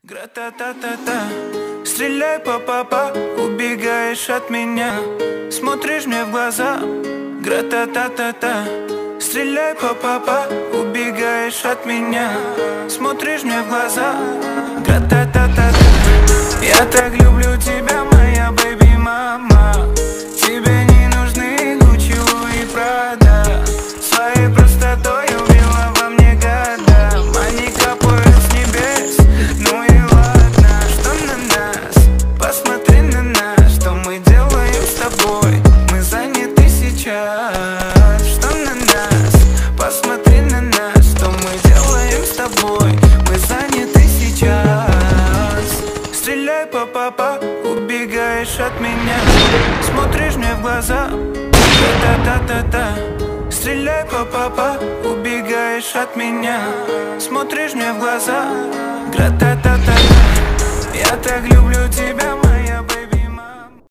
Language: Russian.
Гра-та-та-та-та, стреляй па-па-па, убегаешь от меня, смотришь мне в глаза. Гра-та-та-та-та, стреляй па-па-па, убегаешь от меня, смотришь мне в глаза. Гра-та-та-та-та, я так люблю тебя, моя бэби-мама. Тебе не нужны Гуччи, Луи, Прада. Своей простотой убила во мне года. Они капают с небес, ну и ладно. Что на нас? Посмотри на нас. Что мы делаем с тобой? Мы заняты сейчас. Что на нас? Посмотри на нас. Что мы делаем с тобой? Мы заняты сейчас. Стреляй па-па-па, убегаешь от меня, смотришь мне в глаза. Та-та-та-та-та, стреляй па-па-па, убегаешь от меня, смотришь мне в глаза. Гра-та-та-та-та, я так люблю тебя.